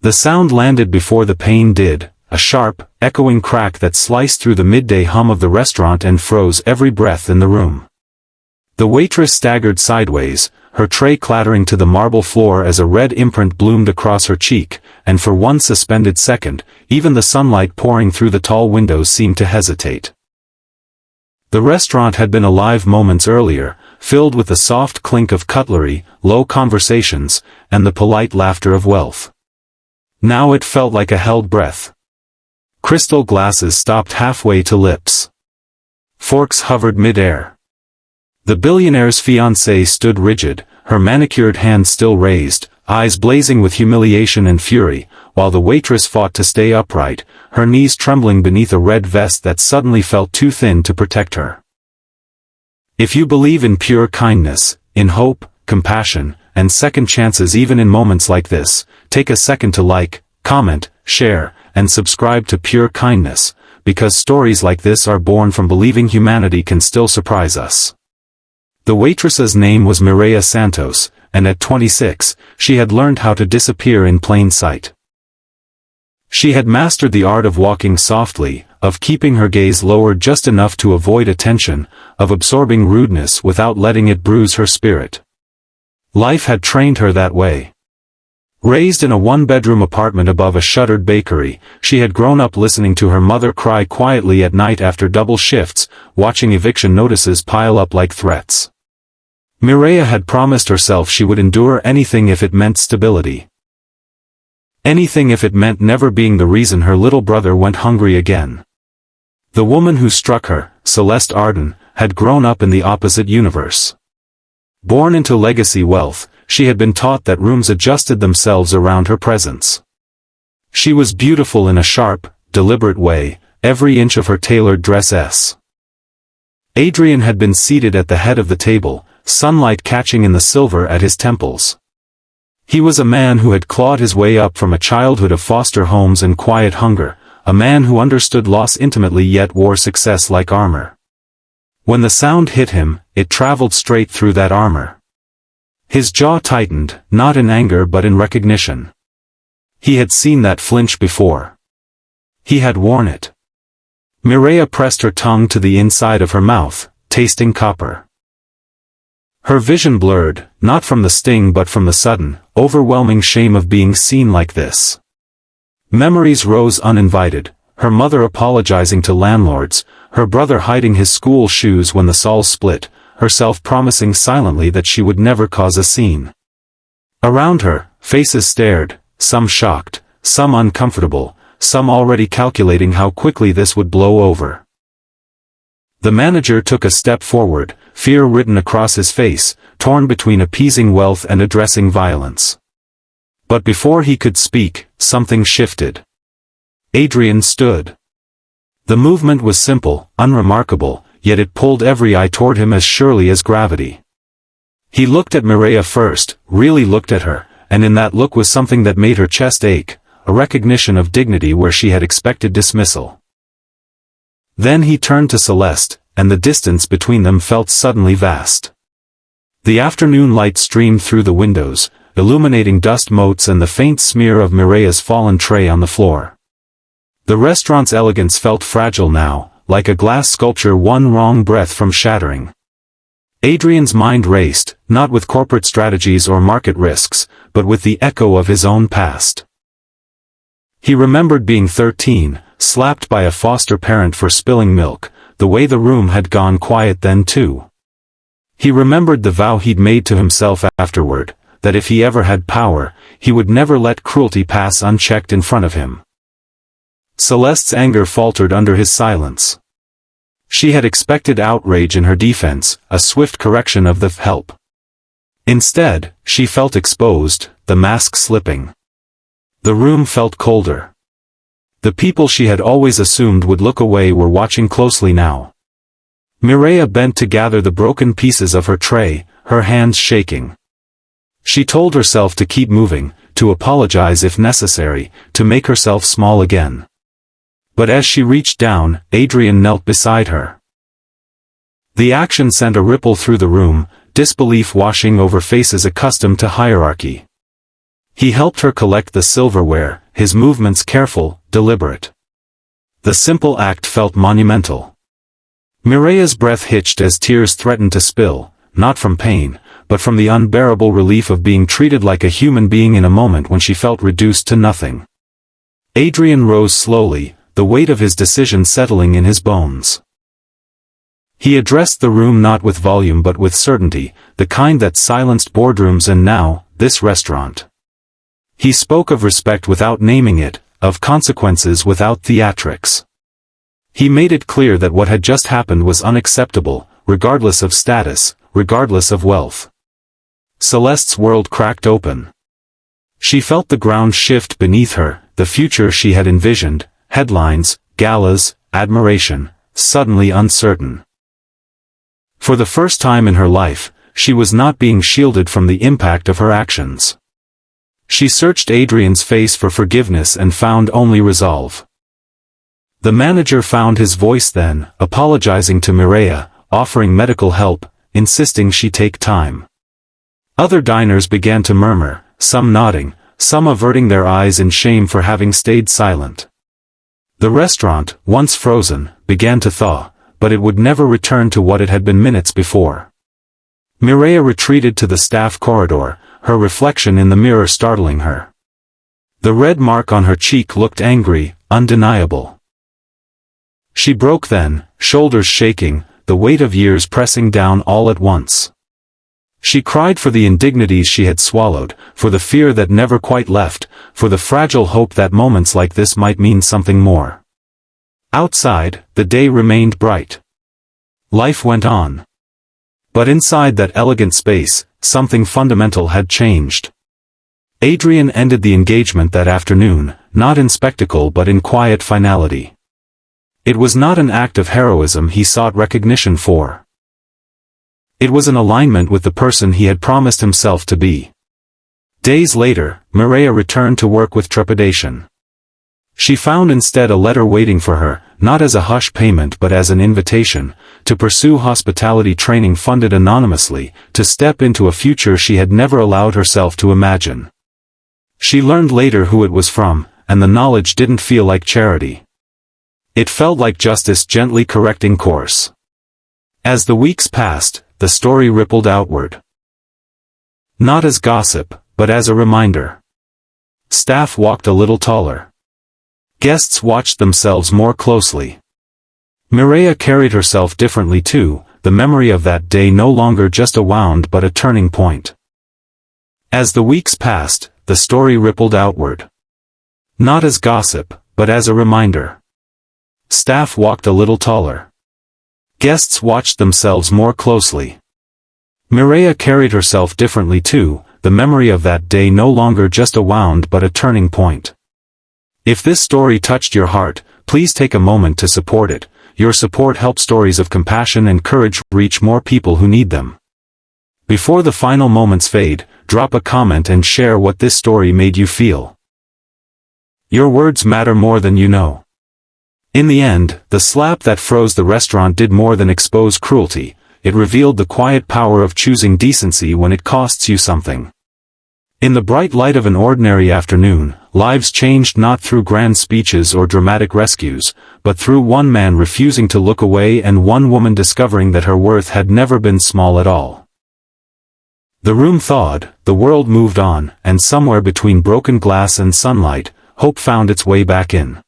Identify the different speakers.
Speaker 1: The sound landed before the pain did, a sharp, echoing crack that sliced through the midday hum of the restaurant and froze every breath in the room. The waitress staggered sideways, her tray clattering to the marble floor as a red imprint bloomed across her cheek, and for one suspended second, even the sunlight pouring through the tall windows seemed to hesitate. The restaurant had been alive moments earlier, filled with the soft clink of cutlery, low conversations, and the polite laughter of wealth. Now it felt like a held breath. Crystal glasses stopped halfway to lips. Forks hovered mid-air. The billionaire's fiancée stood rigid, her manicured hand still raised, eyes blazing with humiliation and fury, while the waitress fought to stay upright, her knees trembling beneath a red vest that suddenly felt too thin to protect her. If you believe in pure kindness, in hope, compassion, and second chances even in moments like this, take a second to like, comment, share, and subscribe to Pure Kindness, because stories like this are born from believing humanity can still surprise us. The waitress's name was Mireya Santos, and at 26, she had learned how to disappear in plain sight. She had mastered the art of walking softly, of keeping her gaze lowered just enough to avoid attention, of absorbing rudeness without letting it bruise her spirit. Life had trained her that way. Raised in a one-bedroom apartment above a shuttered bakery, she had grown up listening to her mother cry quietly at night after double shifts, watching eviction notices pile up like threats. Mireya had promised herself she would endure anything if it meant stability. Anything if it meant never being the reason her little brother went hungry again. The woman who struck her, Celeste Arden, had grown up in the opposite universe. Born into legacy wealth, she had been taught that rooms adjusted themselves around her presence. She was beautiful in a sharp, deliberate way, every inch of her tailored dress. Adrian had been seated at the head of the table, sunlight catching in the silver at his temples. He was a man who had clawed his way up from a childhood of foster homes and quiet hunger, a man who understood loss intimately yet wore success like armor. When the sound hit him, it traveled straight through that armor. His jaw tightened, not in anger but in recognition. He had seen that flinch before. He had worn it. Mireya pressed her tongue to the inside of her mouth, tasting copper. Her vision blurred, not from the sting but from the sudden, overwhelming shame of being seen like this. Memories rose uninvited, her mother apologizing to landlords, her brother hiding his school shoes when the saul split, herself promising silently that she would never cause a scene. Around her, faces stared, some shocked, some uncomfortable, some already calculating how quickly this would blow over. The manager took a step forward, fear written across his face, torn between appeasing wealth and addressing violence. But before he could speak, something shifted. Adrian stood. The movement was simple, unremarkable, yet it pulled every eye toward him as surely as gravity. He looked at Mireya first, really looked at her, and in that look was something that made her chest ache, a recognition of dignity where she had expected dismissal. Then he turned to Celeste, and the distance between them felt suddenly vast. The afternoon light streamed through the windows, illuminating dust motes and the faint smear of Mireya's fallen tray on the floor. The restaurant's elegance felt fragile now, like a glass sculpture one wrong breath from shattering. Adrian's mind raced, not with corporate strategies or market risks, but with the echo of his own past. He remembered being 13, slapped by a foster parent for spilling milk, the way the room had gone quiet then too. He remembered the vow he'd made to himself afterward, that if he ever had power, he would never let cruelty pass unchecked in front of him. Celeste's anger faltered under his silence. She had expected outrage in her defense, a swift correction of the help. Instead, she felt exposed, the mask slipping. The room felt colder. The people she had always assumed would look away were watching closely now. Mireya bent to gather the broken pieces of her tray, her hands shaking. She told herself to keep moving, to apologize if necessary, to make herself small again. But as she reached down, Adrian knelt beside her. The action sent a ripple through the room, disbelief washing over faces accustomed to hierarchy. He helped her collect the silverware, his movements careful, deliberate. The simple act felt monumental. Mireya's breath hitched as tears threatened to spill, not from pain, but from the unbearable relief of being treated like a human being in a moment when she felt reduced to nothing. Adrian rose slowly, the weight of his decision settling in his bones. He addressed the room not with volume but with certainty, the kind that silenced boardrooms and now, this restaurant. He spoke of respect without naming it, of consequences without theatrics. He made it clear that what had just happened was unacceptable, regardless of status, regardless of wealth. Celeste's world cracked open. She felt the ground shift beneath her, the future she had envisioned, headlines, galas, admiration, suddenly uncertain. For the first time in her life, she was not being shielded from the impact of her actions. She searched Adrian's face for forgiveness and found only resolve. The manager found his voice then, apologizing to Mireya, offering medical help, insisting she take time. Other diners began to murmur, some nodding, some averting their eyes in shame for having stayed silent. The restaurant, once frozen, began to thaw, but it would never return to what it had been minutes before. Mireya retreated to the staff corridor, her reflection in the mirror startling her. The red mark on her cheek looked angry, undeniable. She broke then, shoulders shaking, the weight of years pressing down all at once. She cried for the indignities she had swallowed, for the fear that never quite left, for the fragile hope that moments like this might mean something more. Outside, the day remained bright. Life went on. But inside that elegant space, something fundamental had changed. Adrian ended the engagement that afternoon, not in spectacle but in quiet finality. It was not an act of heroism he sought recognition for. It was an alignment with the person he had promised himself to be. Days later, Mireya returned to work with trepidation. She found instead a letter waiting for her, not as a hush payment but as an invitation, to pursue hospitality training funded anonymously, to step into a future she had never allowed herself to imagine. She learned later who it was from, and the knowledge didn't feel like charity. It felt like justice gently correcting course. As the weeks passed, the story rippled outward. Not as gossip, but as a reminder. Staff walked a little taller. Guests watched themselves more closely. Mireya carried herself differently too, the memory of that day no longer just a wound but a turning point. As the weeks passed, the story rippled outward. Not as gossip, but as a reminder. Staff walked a little taller. Guests watched themselves more closely. Mireya carried herself differently too, the memory of that day no longer just a wound but a turning point. If this story touched your heart, please take a moment to support it. Your support helps stories of compassion and courage reach more people who need them. Before the final moments fade, drop a comment and share what this story made you feel. Your words matter more than you know. In the end, the slap that froze the restaurant did more than expose cruelty, it revealed the quiet power of choosing decency when it costs you something. In the bright light of an ordinary afternoon, lives changed not through grand speeches or dramatic rescues, but through one man refusing to look away and one woman discovering that her worth had never been small at all. The room thawed, the world moved on, and somewhere between broken glass and sunlight, hope found its way back in.